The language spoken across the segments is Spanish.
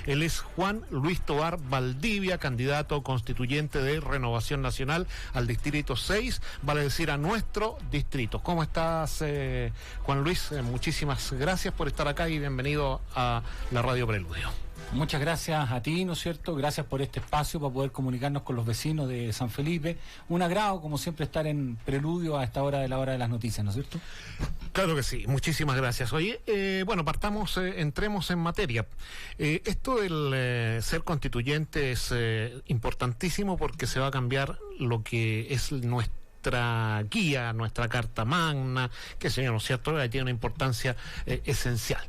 Él es Juan Luis Tovar Valdivia, candidato constituyente de Renovación Nacional al Distrito 6, vale decir a nuestro distrito. ¿Cómo estás, Juan Luis? Muchísimas gracias por estar acá y bienvenido a la Radio Preludio. Muchas gracias a ti, ¿no es cierto? Gracias por este espacio para poder comunicarnos con los vecinos de San Felipe. Un agrado, como siempre, estar en Preludio a esta hora de las noticias, ¿no es cierto? Claro que sí, muchísimas gracias. Oye, partamos, entremos en materia. Esto del ser constituyente es importantísimo porque se va a cambiar lo que es nuestra guía, nuestra carta magna, que señor, ¿no es cierto? Tiene una importancia esencial.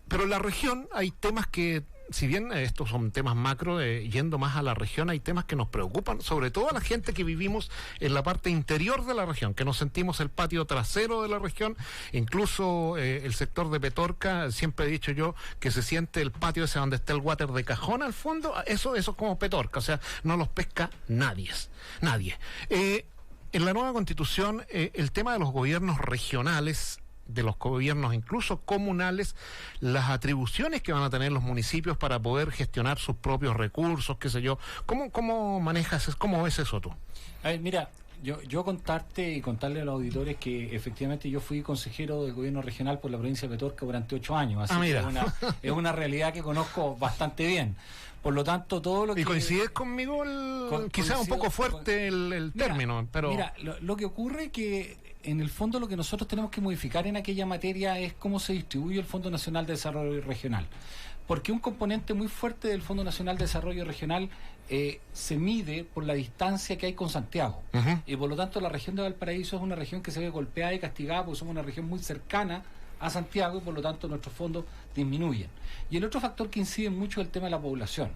Pero en la región hay temas que, si bien estos son temas macro, yendo más a la región, hay temas que nos preocupan, sobre todo a la gente que vivimos en la parte interior de la región, que nos sentimos el patio trasero de la región, incluso el sector de Petorca, siempre he dicho yo que se siente el patio ese donde está el water de cajón al fondo, eso es como Petorca, o sea, no los pesca nadie. En la nueva constitución, el tema de los gobiernos regionales, de los gobiernos incluso comunales, las atribuciones que van a tener los municipios para poder gestionar sus propios recursos, qué sé yo. ¿Cómo manejas, cómo ves eso tú? A ver, mira, yo contarte y contarle a los auditores que efectivamente yo fui consejero del gobierno regional por la provincia de Petorca durante 8 años, así que es una realidad que conozco bastante bien. Por lo tanto, todo lo que... ¿Y coincides conmigo? Quizás un poco fuerte el término, pero... Mira, lo que ocurre es que en el fondo lo que nosotros tenemos que modificar en aquella materia es cómo se distribuye el Fondo Nacional de Desarrollo Regional. Porque un componente muy fuerte del Fondo Nacional de Desarrollo Regional se mide por la distancia que hay con Santiago. Uh-huh. Y por lo tanto la región de Valparaíso es una región que se ve golpeada y castigada porque somos una región muy cercana a Santiago y por lo tanto nuestros fondos disminuyen. Y el otro factor que incide mucho es el tema de la población.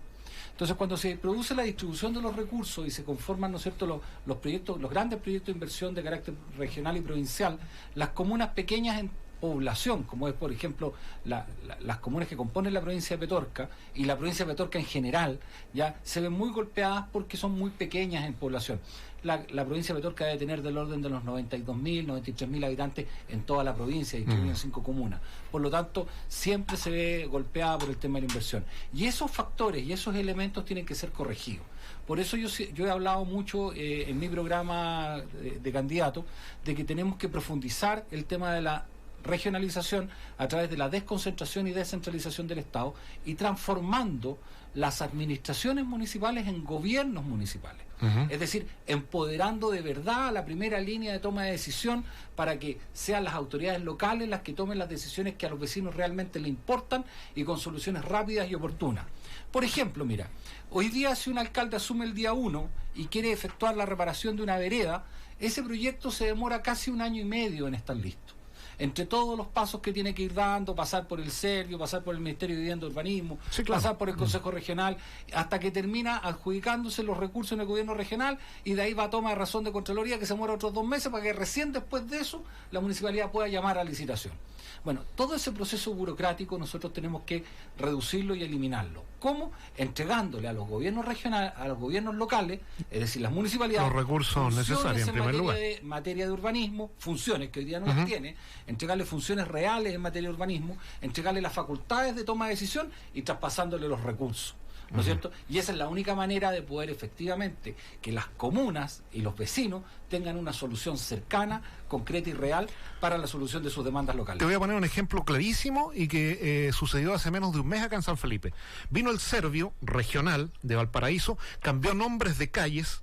Entonces, cuando se produce la distribución de los recursos y se conforman, ¿no es cierto?, los proyectos, los grandes proyectos de inversión de carácter regional y provincial, las comunas pequeñas en población, como es por ejemplo las comunas que componen la provincia de Petorca y la provincia de Petorca en general, ya se ven muy golpeadas porque son muy pequeñas en población. La provincia de Petorca debe tener del orden de los 92.000, 93.000 habitantes en toda la provincia, distribuido en 5 comunas. Por lo tanto, siempre se ve golpeada por el tema de la inversión. Y esos factores y esos elementos tienen que ser corregidos. Por eso yo he hablado mucho en mi programa de candidato de que tenemos que profundizar el tema de la regionalización a través de la desconcentración y descentralización del Estado y transformando las administraciones municipales en gobiernos municipales. Uh-huh. Es decir, empoderando de verdad a la primera línea de toma de decisión para que sean las autoridades locales las que tomen las decisiones que a los vecinos realmente les importan y con soluciones rápidas y oportunas. Por ejemplo, mira, hoy día si un alcalde asume el día 1 y quiere efectuar la reparación de una vereda, ese proyecto se demora casi 1 año y medio en estar listo. Entre todos los pasos que tiene que ir dando, pasar por el Servio, pasar por el Ministerio de Vivienda y Urbanismo, sí, claro, pasar por el Consejo Regional, hasta que termina adjudicándose los recursos en el gobierno regional y de ahí va a toma de razón de Contraloría que se muera otros 2 meses para que recién después de eso la municipalidad pueda llamar a licitación. Bueno, todo ese proceso burocrático nosotros tenemos que reducirlo y eliminarlo. ¿Cómo? Entregándole a los gobiernos regionales, a los gobiernos locales, es decir, las municipalidades, los recursos necesarios en primer lugar. Materia de urbanismo, funciones que hoy día no las tiene, entregarle funciones reales en materia de urbanismo, entregarle las facultades de toma de decisión y traspasándole los recursos. ¿No es cierto? Y esa es la única manera de poder efectivamente que las comunas y los vecinos tengan una solución cercana, concreta y real para la solución de sus demandas locales. Te voy a poner un ejemplo clarísimo y que sucedió hace menos de 1 mes acá en San Felipe. Vino el Servio regional de Valparaíso, cambió nombres de calles,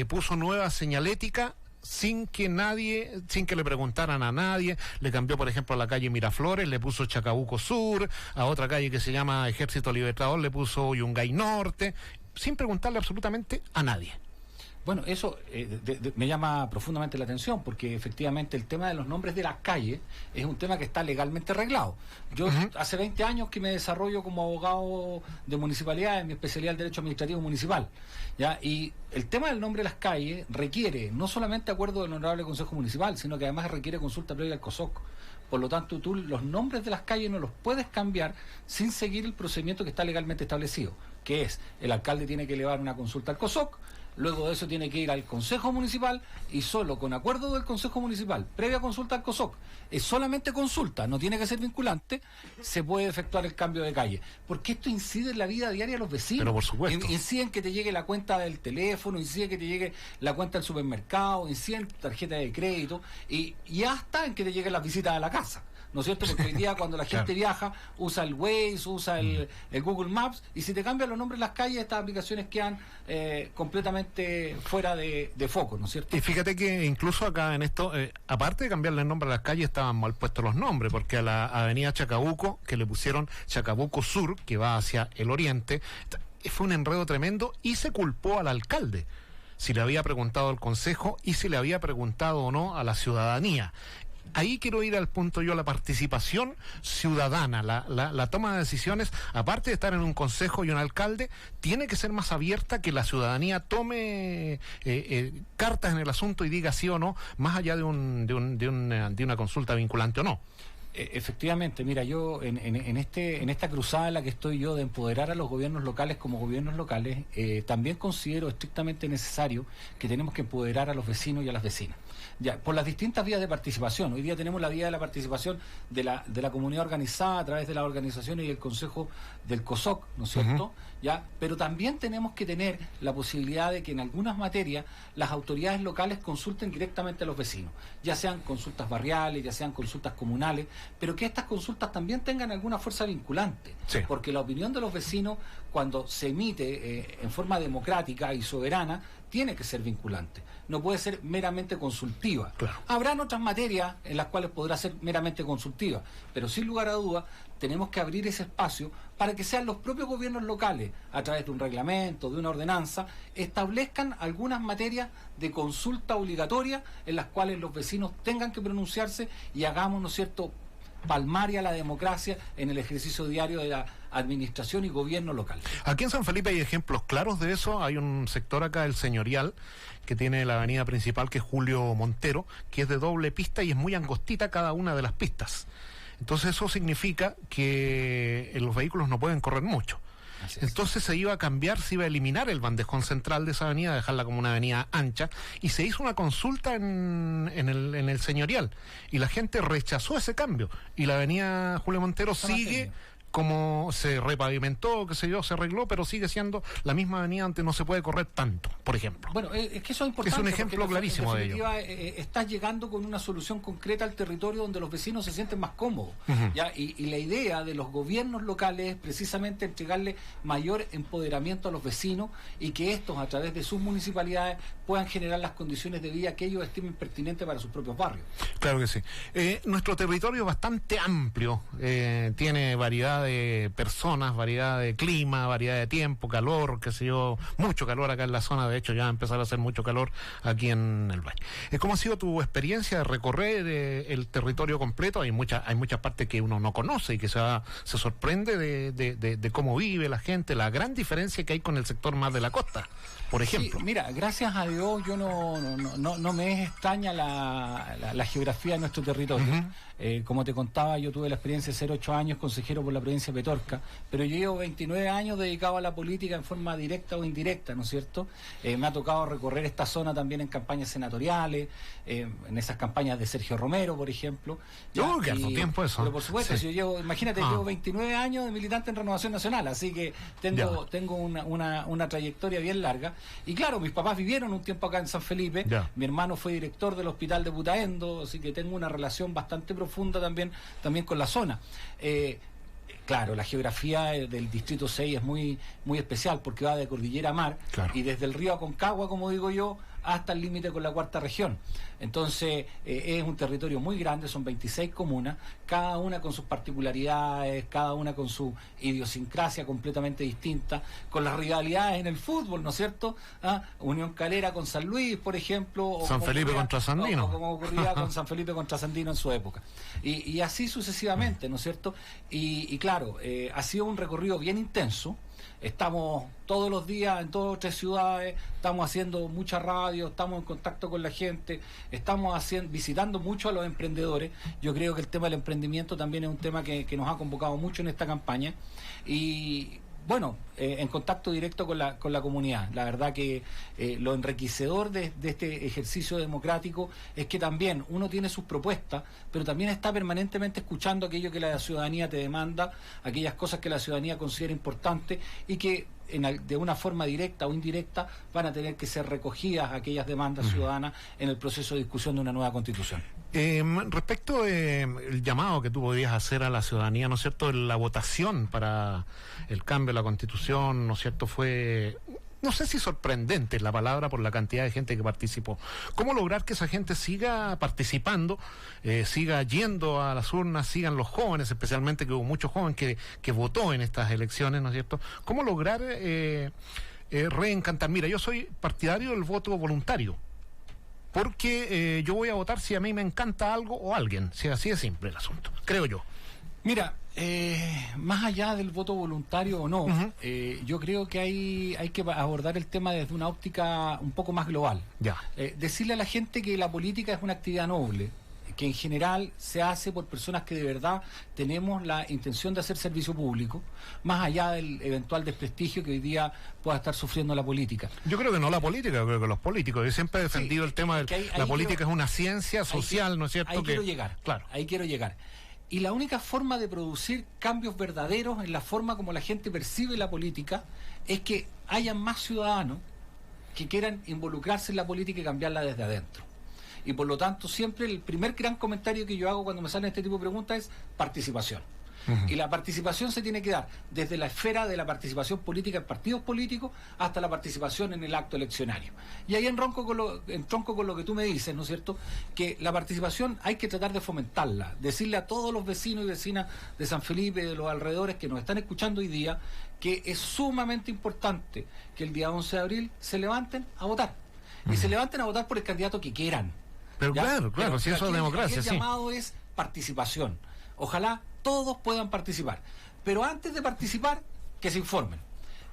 puso nueva señalética sin que le preguntaran a nadie. Le cambió, por ejemplo, a la calle Miraflores, le puso Chacabuco Sur, a otra calle que se llama Ejército Libertador le puso Yungay Norte, sin preguntarle absolutamente a nadie. Bueno, eso me llama profundamente la atención porque efectivamente el tema de los nombres de las calles es un tema que está legalmente arreglado. Yo hace 20 años que me desarrollo como abogado de municipalidad en mi especialidad del Derecho Administrativo Municipal, ¿ya? Y el tema del nombre de las calles requiere no solamente acuerdo del Honorable Consejo Municipal, sino que además requiere consulta previa al COSOC. Por lo tanto, tú los nombres de las calles no los puedes cambiar sin seguir el procedimiento que está legalmente establecido, que es el alcalde tiene que elevar una consulta al COSOC, luego de eso tiene que ir al Consejo Municipal y solo con acuerdo del Consejo Municipal, previa consulta al COSOC, es solamente consulta, no tiene que ser vinculante, se puede efectuar el cambio de calle. Porque esto incide en la vida diaria de los vecinos. Pero por supuesto. Incide en que te llegue la cuenta del teléfono, incide en que te llegue la cuenta del supermercado, incide en tu tarjeta de crédito y hasta en que te lleguen las visitas a la casa. ¿No es cierto? Porque hoy día cuando la gente viaja, usa el Waze, usa el Google Maps, y si te cambian los nombres de las calles, estas aplicaciones quedan completamente fuera de foco, ¿no es cierto? Y fíjate que incluso acá en esto, aparte de cambiarle el nombre a las calles, estaban mal puestos los nombres, porque a la avenida Chacabuco, que le pusieron Chacabuco Sur, que va hacia el oriente, fue un enredo tremendo y se culpó al alcalde. Si le había preguntado al consejo y si le había preguntado o no a la ciudadanía. Ahí quiero ir al punto yo, la participación ciudadana, la toma de decisiones, aparte de estar en un consejo y un alcalde, tiene que ser más abierta, que la ciudadanía tome cartas en el asunto y diga sí o no, más allá de una consulta vinculante o no. Efectivamente, mira, yo en esta cruzada en la que estoy yo de empoderar a los gobiernos locales como gobiernos locales, también considero estrictamente necesario que tenemos que empoderar a los vecinos y a las vecinas. Ya, por las distintas vías de participación. Hoy día tenemos la vía de la participación de la comunidad organizada a través de las organizaciones y el consejo del COSOC, ¿no es cierto? Ya, pero también tenemos que tener la posibilidad de que en algunas materias las autoridades locales consulten directamente a los vecinos, ya sean consultas barriales, ya sean consultas comunales, pero que estas consultas también tengan alguna fuerza vinculante, sí. Porque la opinión de los vecinos, cuando se emite en forma democrática y soberana, tiene que ser vinculante, no puede ser meramente consultiva. Claro. Habrán otras materias en las cuales podrá ser meramente consultiva, pero sin lugar a dudas tenemos que abrir ese espacio para que sean los propios gobiernos locales, a través de un reglamento, de una ordenanza, establezcan algunas materias de consulta obligatoria en las cuales los vecinos tengan que pronunciarse y hagamos, ¿no es cierto?, palmaria la democracia en el ejercicio diario de la administración y gobierno local. Aquí en San Felipe hay ejemplos claros de eso. Hay un sector acá, el Señorial, que tiene la avenida principal, que es Julio Montero, que es de doble pista y es muy angostita cada una de las pistas. Entonces eso significa que los vehículos no pueden correr mucho. Entonces se iba a cambiar, se iba a eliminar el bandejón central de esa avenida, dejarla como una avenida ancha, y se hizo una consulta en el Señorial, y la gente rechazó ese cambio, y la avenida Julio Montero sigue como se repavimentó, qué sé yo, se arregló, pero sigue siendo la misma avenida donde no se puede correr tanto, por ejemplo. Bueno, es que eso es importante. Es un ejemplo clarísimo de ello. Estás llegando con una solución concreta al territorio donde los vecinos se sienten más cómodos. ¿Ya? Y la idea de los gobiernos locales es precisamente entregarle mayor empoderamiento a los vecinos y que estos, a través de sus municipalidades, puedan generar las condiciones de vida que ellos estimen pertinentes para sus propios barrios. Claro que sí. Nuestro territorio es bastante amplio, tiene variedad de personas, variedad de clima, variedad de tiempo, calor, qué sé yo, mucho calor acá en la zona. De hecho ya va a empezar a hacer mucho calor aquí en el valle. ¿Cómo ha sido tu experiencia de recorrer el territorio completo? Hay muchas partes que uno no conoce y que se sorprende de cómo vive la gente, la gran diferencia que hay con el sector más de la costa, por ejemplo. Sí, mira, gracias a Dios yo no me es extraña la geografía de nuestro territorio. Como te contaba, yo tuve la experiencia de ser 8 años consejero por la provincia de Petorca, pero yo llevo 29 años dedicado a la política en forma directa o indirecta, ¿no es cierto? Me ha tocado recorrer esta zona también en campañas senatoriales, en esas campañas de Sergio Romero, por ejemplo. Que hace tiempo eso. Pero por supuesto, sí. Si yo llevo 29 años de militante en Renovación Nacional, así que tengo una trayectoria bien larga. Y claro, mis papás vivieron un tiempo acá en San Felipe, mi hermano fue director del hospital de Putaendo, así que tengo una relación bastante profunda también con la zona. Claro, la geografía del Distrito 6 es muy especial porque va de cordillera a mar, claro, y desde el río Aconcagua, como digo yo, hasta el límite con la cuarta región. Entonces, es un territorio muy grande, son 26 comunas, cada una con sus particularidades, cada una con su idiosincrasia completamente distinta, con las rivalidades en el fútbol, ¿no es cierto? Unión Calera con San Luis, por ejemplo. O San Felipe contra Sandino. O como ocurría con San Felipe contra Sandino en su época. Y así sucesivamente, ¿no es cierto? Y claro, ha sido un recorrido bien intenso. Estamos todos los días en todas otras ciudades, estamos haciendo mucha radio, estamos en contacto con la gente, estamos visitando mucho a los emprendedores. Yo creo que el tema del emprendimiento también es un tema que nos ha convocado mucho en esta campaña y Bueno, en contacto directo con la comunidad. La verdad que lo enriquecedor de este ejercicio democrático es que también uno tiene sus propuestas, pero también está permanentemente escuchando aquello que la ciudadanía te demanda, aquellas cosas que la ciudadanía considera importantes y que de una forma directa o indirecta van a tener que ser recogidas aquellas demandas ciudadanas en el proceso de discusión de una nueva constitución. Respecto del llamado que tú podías hacer a la ciudadanía, ¿no es cierto?, la votación para el cambio de la Constitución, ¿no es cierto?, fue, no sé si sorprendente es la palabra por la cantidad de gente que participó. ¿Cómo lograr que esa gente siga participando, siga yendo a las urnas, sigan los jóvenes, especialmente que hubo muchos jóvenes que votó en estas elecciones, ¿no es cierto? ¿Cómo lograr reencantar? Mira, yo soy partidario del voto voluntario, porque yo voy a votar si a mí me encanta algo o alguien, si así es simple el asunto, creo yo. Mira, más allá del voto voluntario o no, yo creo que hay que abordar el tema desde una óptica un poco más global. Ya. Decirle a la gente que la política es una actividad noble, que en general se hace por personas que de verdad tenemos la intención de hacer servicio público, más allá del eventual desprestigio que hoy día pueda estar sufriendo la política. Yo creo que no la política, yo creo que los políticos. Yo siempre he defendido el tema de la política es una ciencia social, ¿no es cierto? Ahí quiero llegar, claro. Ahí quiero llegar. Y la única forma de producir cambios verdaderos en la forma como la gente percibe la política es que haya más ciudadanos que quieran involucrarse en la política y cambiarla desde adentro. Y por lo tanto, siempre el primer gran comentario que yo hago cuando me salen este tipo de preguntas es participación. Y la participación se tiene que dar desde la esfera de la participación política en partidos políticos hasta la participación en el acto eleccionario. Y ahí entronco con lo que tú me dices, ¿no es cierto?, que la participación hay que tratar de fomentarla, decirle a todos los vecinos y vecinas de San Felipe, de los alrededores que nos están escuchando hoy día, que es sumamente importante que el día 11 de abril se levanten a votar. Y se levanten a votar por el candidato que quieran. Pero ¿ya? claro, si eso es democracia, sí. El llamado es participación. Ojalá todos puedan participar. Pero antes de participar, que se informen,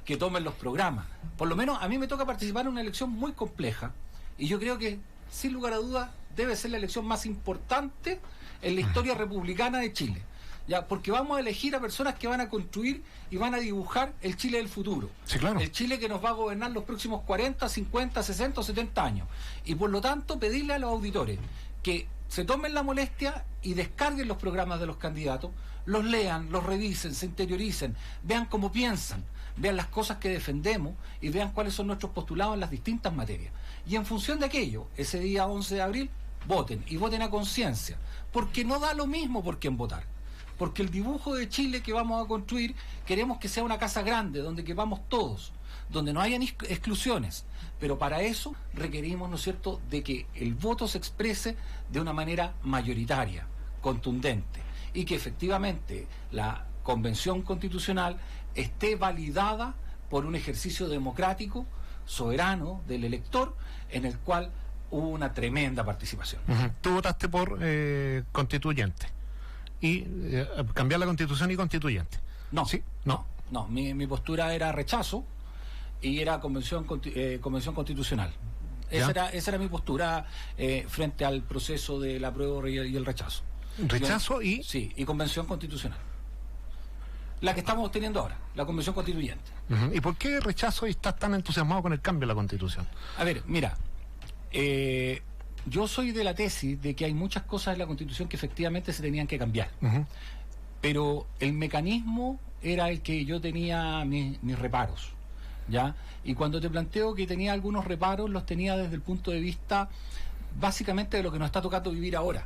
que tomen los programas. Por lo menos a mí me toca participar en una elección muy compleja y yo creo que, sin lugar a dudas, debe ser la elección más importante en la historia republicana de Chile. Ya, porque vamos a elegir a personas que van a construir y van a dibujar el Chile del futuro. Sí, claro. El Chile que nos va a gobernar los próximos 40, 50, 60 o 70 años. Y por lo tanto, pedirle a los auditores que se tomen la molestia y descarguen los programas de los candidatos, los lean, los revisen, se interioricen, vean cómo piensan, vean las cosas que defendemos y vean cuáles son nuestros postulados en las distintas materias. Y en función de aquello, ese día 11 de abril, voten, y voten a conciencia, porque no da lo mismo por quién votar. Porque el dibujo de Chile que vamos a construir, queremos que sea una casa grande, donde quepamos todos, donde no hayan exclusiones. Pero para eso requerimos, ¿no es cierto?, de que el voto se exprese de una manera mayoritaria, contundente, y que efectivamente la Convención Constitucional esté validada por un ejercicio democrático, soberano del elector, en el cual hubo una tremenda participación. Tú votaste por constituyente y cambiar la Constitución y constituyente. No, ¿sí? No, mi postura era rechazo y era convención constitucional. Esa era mi postura frente al proceso del apruebo y el rechazo. ¿Rechazo y? Sí, y convención constitucional. La que estamos teniendo ahora, la convención constituyente. ¿Y por qué rechazo y estás tan entusiasmado con el cambio de la Constitución? A ver, mira, yo soy de la tesis de que hay muchas cosas en la Constitución que efectivamente se tenían que cambiar. Pero el mecanismo era el que yo tenía mis reparos, ¿ya? Y cuando te planteo que tenía algunos reparos, los tenía desde el punto de vista básicamente de lo que nos está tocando vivir ahora.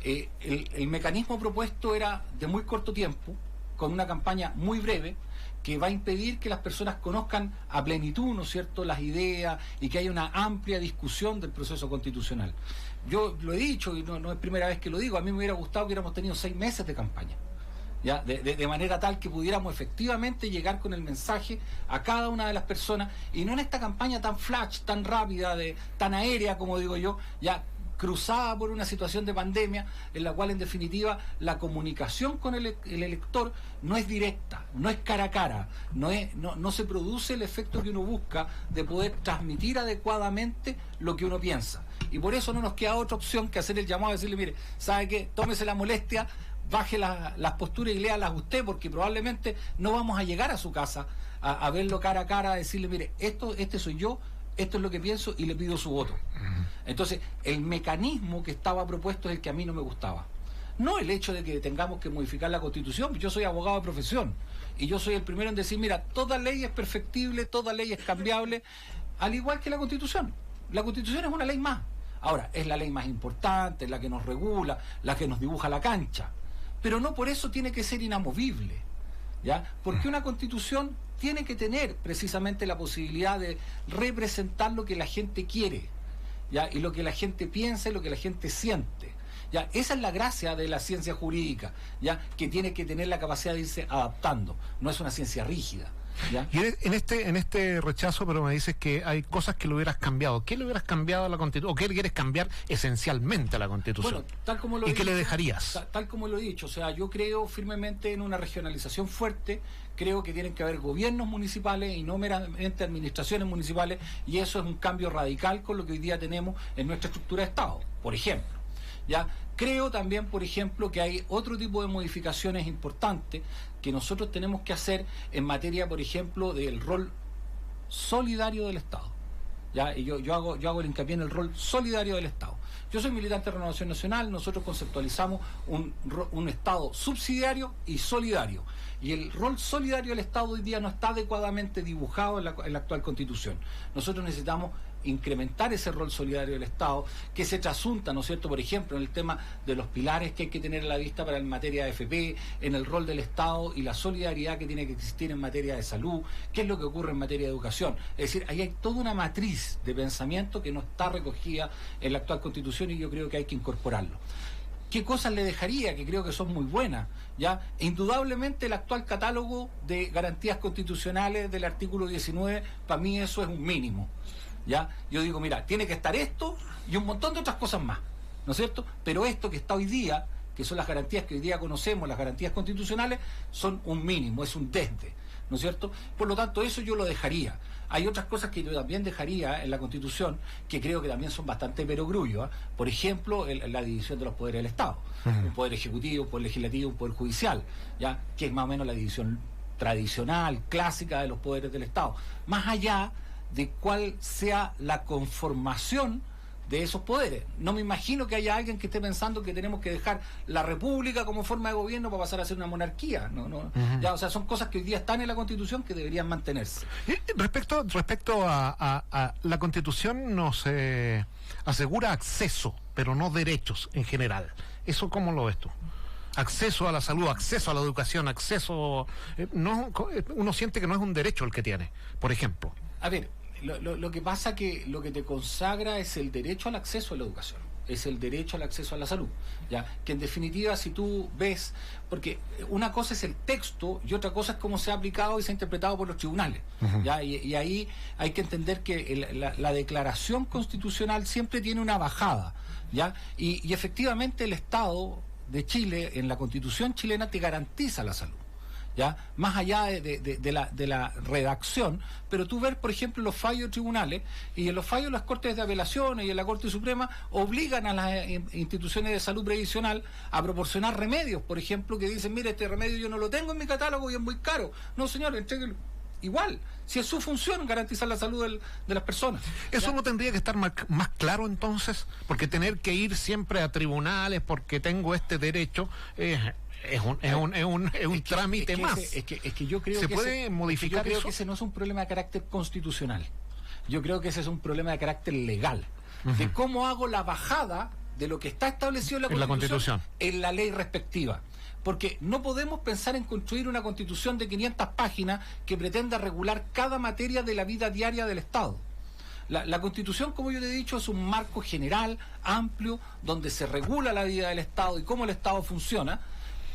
El mecanismo propuesto era de muy corto tiempo, con una campaña muy breve, que va a impedir que las personas conozcan a plenitud, ¿no es cierto?, las ideas y que haya una amplia discusión del proceso constitucional. Yo lo he dicho y no es primera vez que lo digo, a mí me hubiera gustado que hubiéramos tenido 6 meses de campaña, ¿ya? De manera tal que pudiéramos efectivamente llegar con el mensaje a cada una de las personas y no en esta campaña tan flash, tan rápida, tan aérea, como digo yo, ya cruzada por una situación de pandemia en la cual en definitiva la comunicación con el elector no es directa, no es cara a cara, no se produce el efecto que uno busca de poder transmitir adecuadamente lo que uno piensa. Y por eso no nos queda otra opción que hacer el llamado a decirle, mire, ¿sabe qué? Tómese la molestia, baje las posturas y léalas usted, porque probablemente no vamos a llegar a su casa a verlo cara a cara, a decirle, mire, este soy yo, esto es lo que pienso y le pido su voto. Entonces, el mecanismo que estaba propuesto es el que a mí no me gustaba. No el hecho de que tengamos que modificar la Constitución. Yo soy abogado de profesión y yo soy el primero en decir, mira, toda ley es perfectible, toda ley es cambiable, al igual que la Constitución. La Constitución es una ley más. Ahora, es la ley más importante, la que nos regula, la que nos dibuja la cancha. Pero no por eso tiene que ser inamovible, ¿ya? Porque una Constitución tiene que tener precisamente la posibilidad de representar lo que la gente quiere, ¿ya? Y lo que la gente piensa y lo que la gente siente, ¿ya? Esa es la gracia de la ciencia jurídica, ¿ya? Que tiene que tener la capacidad de irse adaptando, no es una ciencia rígida, ¿ya? Y en este rechazo, pero me dices que hay cosas que lo hubieras cambiado. ¿Qué le hubieras cambiado a la Constitución? ¿O qué le quieres cambiar esencialmente a la Constitución? Bueno, tal como lo ¿Y he qué dicho, le dejarías? Tal como lo he dicho, o sea, yo creo firmemente en una regionalización fuerte, creo que tienen que haber gobiernos municipales y no meramente administraciones municipales, y eso es un cambio radical con lo que hoy día tenemos en nuestra estructura de Estado, por ejemplo. ¿Ya? Creo también, por ejemplo, que hay otro tipo de modificaciones importantes que nosotros tenemos que hacer en materia, por ejemplo, del rol solidario del Estado. ¿Ya? Y yo hago el hincapié en el rol solidario del Estado. Yo soy militante de Renovación Nacional, nosotros conceptualizamos un Estado subsidiario y solidario. Y el rol solidario del Estado hoy día no está adecuadamente dibujado en la actual Constitución. Nosotros necesitamos incrementar ese rol solidario del Estado, que se trasunta, ¿no es cierto?, por ejemplo, en el tema de los pilares que hay que tener a la vista para en materia de AFP, en el rol del Estado y la solidaridad que tiene que existir en materia de salud, qué es lo que ocurre en materia de educación. Es decir, ahí hay toda una matriz de pensamiento que no está recogida en la actual Constitución y yo creo que hay que incorporarlo. ¿Qué cosas le dejaría? Que creo que son muy buenas, ¿ya? Indudablemente el actual catálogo de garantías constitucionales del artículo 19, para mí eso es un mínimo, ¿ya? Yo digo, mira, tiene que estar esto y un montón de otras cosas más, ¿no es cierto? Pero esto que está hoy día, que son las garantías que hoy día conocemos, las garantías constitucionales, son un mínimo, es un desde, ¿no es cierto? Por lo tanto, eso yo lo dejaría. Hay otras cosas que yo también dejaría en la Constitución, que creo que también son bastante perogrullo, ¿eh? Por ejemplo, la división de los poderes del Estado. Un poder ejecutivo, un poder legislativo, un poder judicial, ¿ya? Que es más o menos la división tradicional, clásica de los poderes del Estado. Más allá de cuál sea la conformación de esos poderes. No me imagino que haya alguien que esté pensando que tenemos que dejar la república como forma de gobierno para pasar a ser una monarquía. Ya, o sea, son cosas que hoy día están en la Constitución que deberían mantenerse. Respecto a la Constitución nos asegura acceso, pero no derechos en general. ¿Eso cómo lo ves tú? Acceso a la salud, acceso a la educación, acceso... uno siente que no es un derecho el que tiene, por ejemplo. A ver, lo que pasa que lo que te consagra es el derecho al acceso a la educación, es el derecho al acceso a la salud, ¿ya? Que en definitiva, si tú ves, porque una cosa es el texto y otra cosa es cómo se ha aplicado y se ha interpretado por los tribunales, ¿ya? Y ahí hay que entender que la declaración constitucional siempre tiene una bajada, ¿ya? Y efectivamente el Estado de Chile, en la Constitución chilena, te garantiza la salud, ¿ya? Más allá de la redacción, pero tú ves, por ejemplo, los fallos de tribunales, y en los fallos las Cortes de Apelaciones y en la Corte Suprema obligan a las instituciones de salud previsional a proporcionar remedios, por ejemplo, que dicen, mire, este remedio yo no lo tengo en mi catálogo y es muy caro. No, señor, entréguelo. Igual, si es su función garantizar la salud de las personas. ¿Eso no tendría que estar más claro entonces? Porque tener que ir siempre a tribunales porque tengo este derecho es un trámite más. Es que yo creo ¿Se puede modificar yo creo eso? que ese no es un problema de carácter constitucional. Yo creo que ese es un problema de carácter legal. De cómo hago la bajada de lo que está establecido en la Constitución en la ley respectiva. Porque no podemos pensar en construir una Constitución de 500 páginas que pretenda regular cada materia de la vida diaria del Estado. La Constitución, como yo te he dicho, es un marco general, amplio, donde se regula la vida del Estado y cómo el Estado funciona,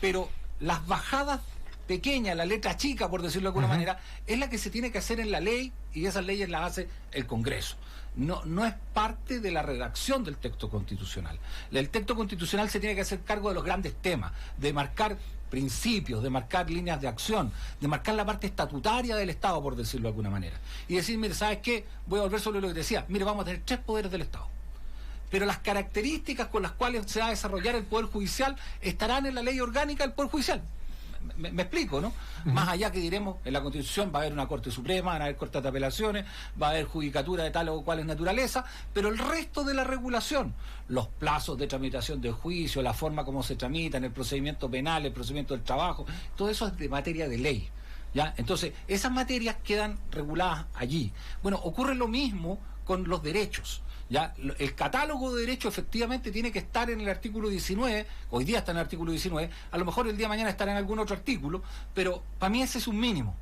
pero las bajadas pequeñas, la letra chica, por decirlo de alguna manera, es la que se tiene que hacer en la ley, y esas leyes las hace el Congreso. No es parte de la redacción del texto constitucional. El texto constitucional se tiene que hacer cargo de los grandes temas, de marcar principios, de marcar líneas de acción, de marcar la parte estatutaria del Estado, por decirlo de alguna manera. Y decir, mire, ¿sabes qué? Voy a volver sobre lo que te decía. Mire, vamos a tener 3 poderes del Estado. pero las características con las cuales se va a desarrollar el Poder Judicial estarán en la ley orgánica del Poder Judicial. Me explico, ¿no? Más allá que diremos, en la Constitución va a haber una Corte Suprema, van a haber cortes de apelaciones, va a haber judicatura de tal o cual naturaleza, pero el resto de la regulación, los plazos de tramitación del juicio, la forma como se tramitan, el procedimiento penal, el procedimiento del trabajo, todo eso es de materia de ley, ¿ya? Entonces, esas materias quedan reguladas allí. Bueno, ocurre lo mismo con los derechos. Ya, el catálogo de derechos efectivamente tiene que estar en el artículo 19, hoy día está en el artículo 19, a lo mejor el día de mañana estará en algún otro artículo, pero para mí ese es un mínimo.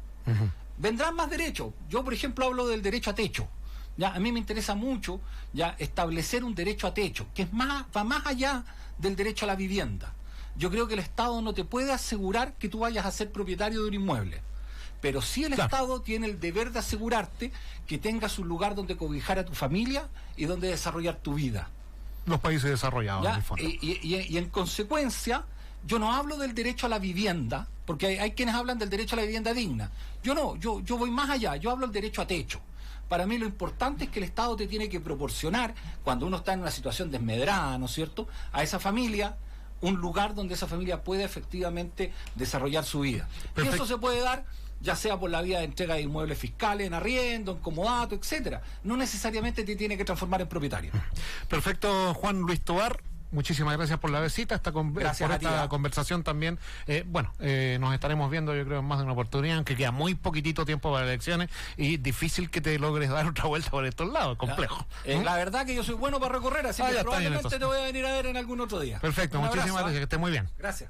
Vendrán más derechos. Yo, por ejemplo, hablo del derecho a techo. Ya, a mí me interesa mucho ya establecer un derecho a techo, que va más allá del derecho a la vivienda. Yo creo que el Estado no te puede asegurar que tú vayas a ser propietario de un inmueble. Pero sí el Estado tiene el deber de asegurarte que tengas un lugar donde cobijar a tu familia y donde desarrollar tu vida. Los países desarrollados, en el fondo. Y en consecuencia, yo no hablo del derecho a la vivienda, porque hay quienes hablan del derecho a la vivienda digna. Yo no, yo voy más allá, yo hablo del derecho a techo. Para mí lo importante es que el Estado te tiene que proporcionar, cuando uno está en una situación desmedrada, ¿no es cierto?, a esa familia un lugar donde esa familia pueda efectivamente desarrollar su vida. Perfecto. Y eso se puede dar ya sea por la vía de entrega de inmuebles fiscales, en arriendo, en comodato, etcétera. No necesariamente te tiene que transformar en propietario. Perfecto, Juan Luis Tovar. Muchísimas gracias por la visita, por esta conversación también. Nos estaremos viendo, yo creo, en más de una oportunidad, aunque queda muy poquitito tiempo para elecciones y difícil que te logres dar otra vuelta por estos lados, complejo. La verdad que yo soy bueno para recorrer, así que probablemente te voy a venir a ver en algún otro día. Perfecto, muchísimas gracias, que esté muy bien. Gracias.